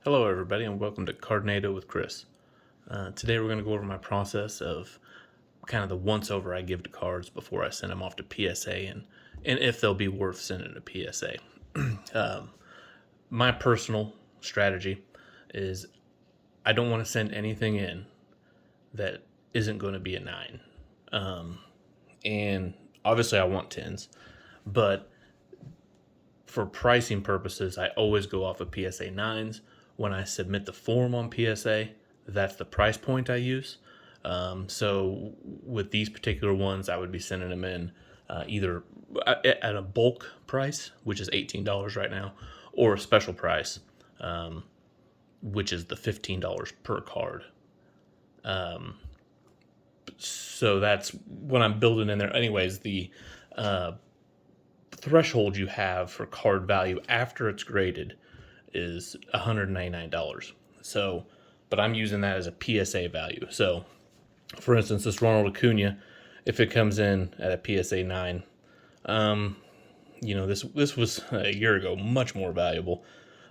Hello everybody and welcome to Cardnado with Chris. Today we're going to go over my process of kind of the once over I give to cards before I send them off to PSA and if they'll be worth sending to PSA. My personal strategy is I don't want to send anything in that isn't going to be a 9. And obviously I want 10s, but for pricing purposes, I always go off of PSA 9s. When I submit the form on PSA, that's the price point I use. So with these particular ones, I would be sending them in either at a bulk price, which is $18 right now, or a special price, which is the $15 per card. So that's what I'm building in there. Anyways, the threshold you have for card value after it's graded is $199. So, but I'm using that as a PSA value. So, for instance, this Ronald Acuna, if it comes in at a PSA 9, this was a year ago much more valuable,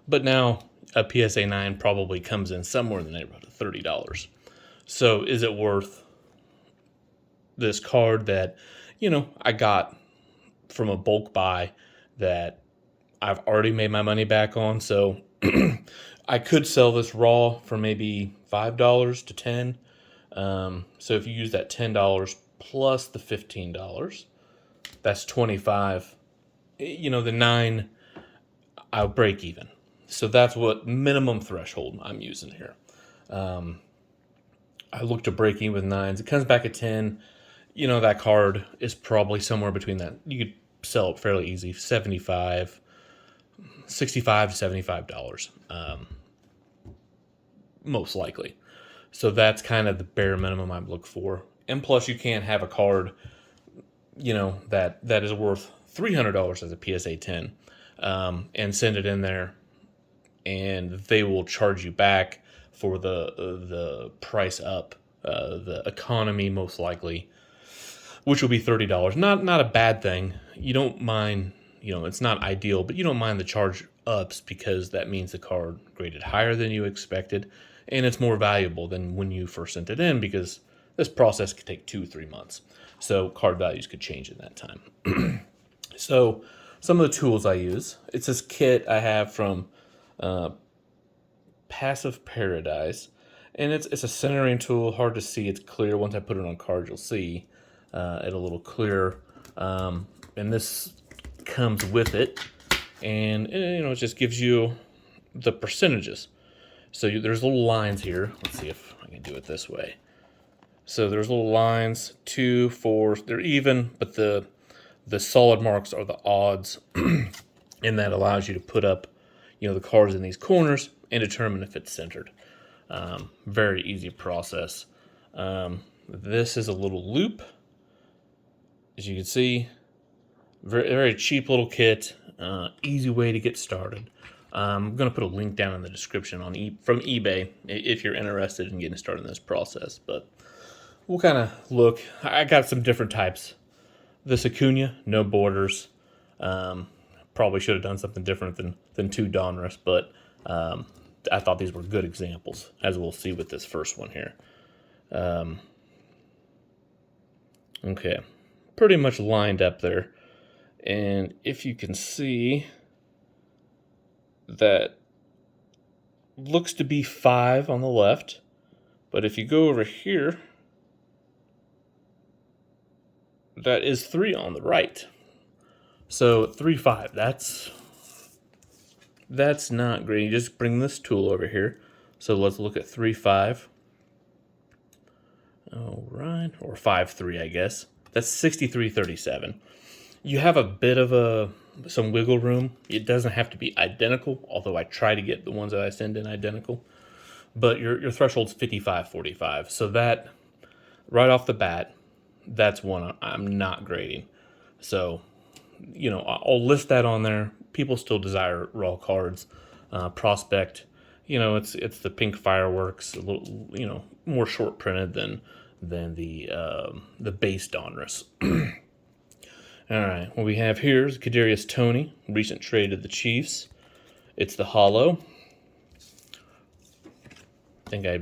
but now a PSA 9 probably comes in somewhere in the neighborhood of $30. So, is it worth this card that I got from a bulk buy that I've already made my money back on? So I could sell this raw for maybe $5 to $10. So if you use that $10 plus the $15, that's $25. The 9, I'll break even. So that's what minimum threshold I'm using here. I look to break even with 9s. It comes back at 10. That card is probably somewhere between that. You could sell it fairly easy, $65 to $75, most likely. So that's kind of the bare minimum I look for. And plus, you can't have a card, that is worth $300 as a PSA 10, and send it in there, and they will charge you back for the price up, the economy most likely, which will be $30. Not a bad thing. You don't mind, it's not ideal, but you don't mind the charge ups because that means the card graded higher than you expected, and it's more valuable than when you first sent it in because this process could take 2-3 months. So card values could change in that time. So some of the tools I use, it's this kit I have from Passive Paradise, and it's a centering tool. Hard to see, it's clear. Once I put it on cards, you'll see it a little clearer. And this comes with it, and it just gives you the percentages. So there's little lines here. Let's see if I can do it this way. So there's little lines, 2, 4. They're even, but the solid marks are the odds, and that allows you to put up, the cards in these corners and determine if it's centered. Very easy process. This is a little loop. As you can see, very, very cheap little kit, easy way to get started. I'm going to put a link down in the description from eBay if you're interested in getting started in this process. But we'll kind of look. I got some different types. This Acuna, no borders. Probably should have done something different than 2 Donruss, but I thought these were good examples, as we'll see with this first one here. Okay. Pretty much lined up there, and if you can see, that looks to be 5 on the left, but if you go over here, that is 3 on the right. So 3, 5, that's not great. You just bring this tool over here. So let's look at 3, 5. All right, or 5, 3, I guess. That's 63.37. You have a bit of some wiggle room. It doesn't have to be identical, although I try to get the ones that I send in identical. But your threshold's 55.45. So that, right off the bat, that's one I'm not grading. So, I'll list that on there. People still desire raw cards. Prospect, it's the pink fireworks, a little, more short printed than the base Donruss. All right, what we have here is Kadarius Toney, recent trade to the Chiefs. It's the hollow. I think I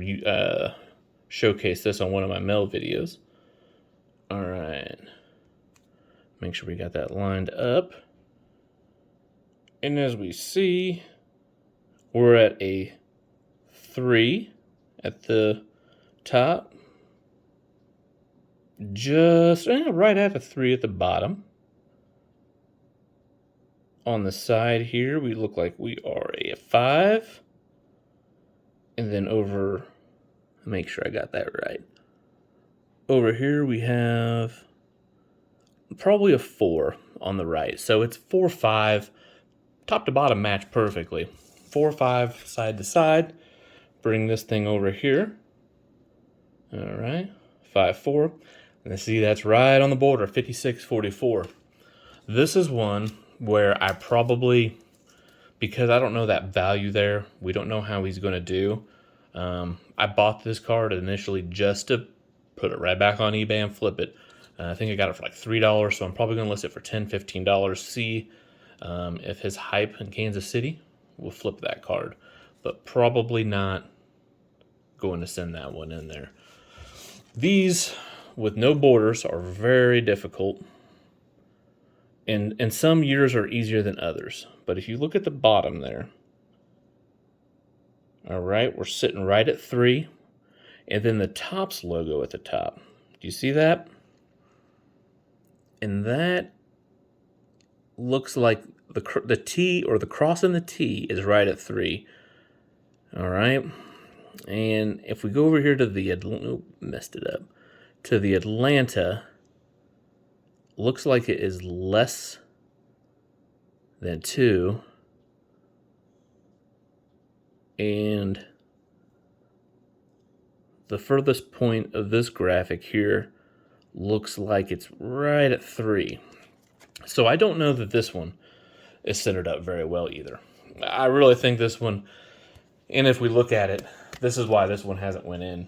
showcased this on one of my mail videos. All right. Make sure we got that lined up. And as we see, we're at a 3 at the top. Just right at a 3 at the bottom. On the side here, we look like we are a 5. And then over, make sure I got that right. Over here we have probably a 4 on the right. So it's 4, 5. Top to bottom match perfectly. 4, 5 side to side. Bring this thing over here. All right, 5, 4. And see, that's right on the border, 56, 44. This is one where I probably, because I don't know that value there, we don't know how he's going to do. I bought this card initially just to put it right back on eBay and flip it. I think I got it for like $3, so I'm probably going to list it for $10, $15. See if his hype in Kansas City will flip that card. But probably not going to send that one in there. These with no borders are very difficult. And some years are easier than others. But if you look at the bottom there, all right, we're sitting right at 3. And then the Topps logo at the top. Do you see that? And that looks like the T, or the cross in the T, is right at 3. All right. And if we go over here to the, messed it up, to the Atlanta, looks like it is less than 2. And the furthest point of this graphic here looks like it's right at 3. So I don't know that this one is centered up very well either. I really think this one, and if we look at it, this is why this one hasn't went in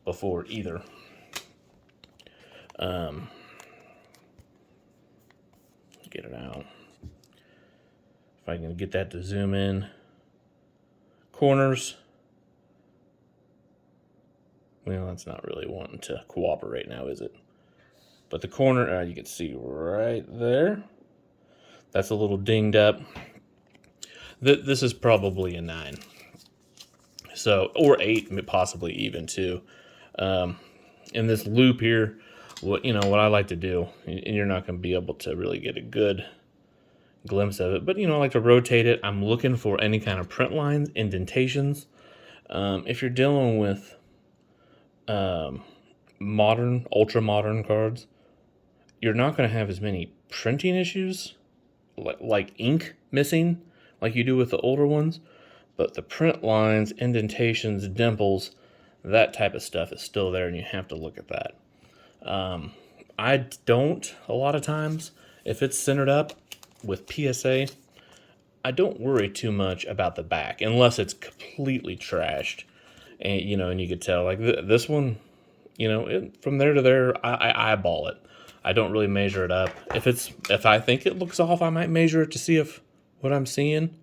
before either. Get it out. If I can get that to zoom in. Corners. Well, that's not really wanting to cooperate now, is it? But the corner, you can see right there. That's a little dinged up. This is probably a 9. So, or 8, possibly even too. In this loop here, what I like to do, and you're not going to be able to really get a good glimpse of it, but I like to rotate it. I'm looking for any kind of print lines, indentations. If you're dealing with modern, ultra modern cards, you're not going to have as many printing issues, like ink missing, like you do with the older ones. But the print lines, indentations, dimples, that type of stuff is still there, and you have to look at that. I don't, a lot of times, if it's centered up with PSA, I don't worry too much about the back, unless it's completely trashed. And, and you could tell, like this one, from there to there, I eyeball it. I don't really measure it up. If I think it looks off, I might measure it to see if what I'm seeing,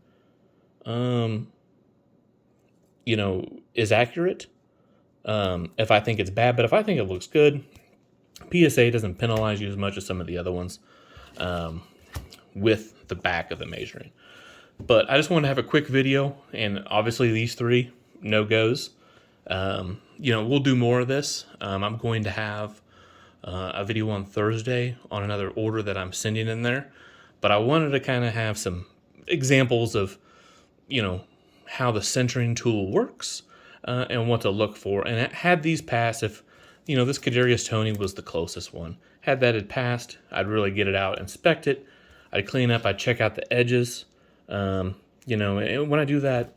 is accurate. If I think it's bad, but if I think it looks good, PSA doesn't penalize you as much as some of the other ones with the back of the measuring. But I just want to have a quick video, and obviously these 3 no-goes. We'll do more of this. I'm going to have a video on Thursday on another order that I'm sending in there. But I wanted to kind of have some examples of, how the centering tool works and what to look for. And had these passed, if, this Kadarius Toney was the closest one. Had that had passed, I'd really get it out, inspect it. I'd clean up, I'd check out the edges. And when I do that,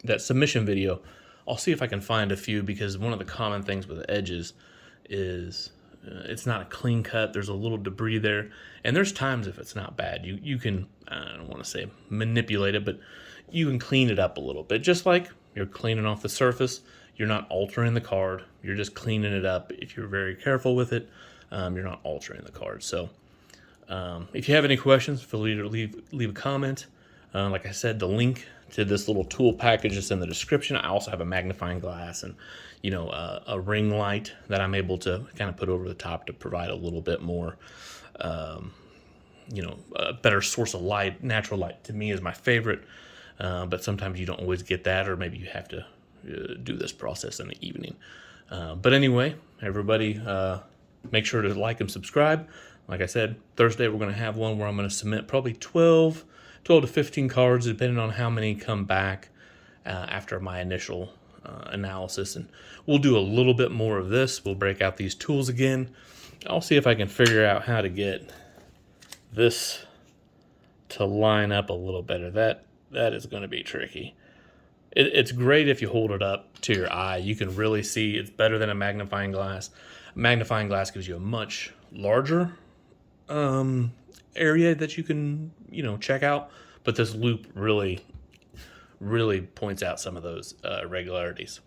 that submission video, I'll see if I can find a few, because one of the common things with the edges is it's not a clean cut. There's a little debris there. And there's times if it's not bad, you can, I don't want to say manipulate it, but you can clean it up a little bit. Just like you're cleaning off the surface, you're not altering the card. You're just cleaning it up. If you're very careful with it, you're not altering the card. So if you have any questions, feel free to leave a comment. Like I said, the link to this little tool package that's in the description. I also have a magnifying glass and, a ring light that I'm able to kind of put over the top to provide a little bit more, a better source of light. Natural light to me is my favorite, but sometimes you don't always get that, or maybe you have to do this process in the evening. But anyway, everybody, make sure to like and subscribe. Like I said, Thursday we're going to have one where I'm going to submit probably 12 to 15 cards, depending on how many come back after my initial analysis. And we'll do a little bit more of this. We'll break out these tools again. I'll see if I can figure out how to get this to line up a little better. That is going to be tricky. It's great if you hold it up to your eye. You can really see. It's better than a magnifying glass. A magnifying glass gives you a much larger area that you can, check out. But this loop really points out some of those irregularities.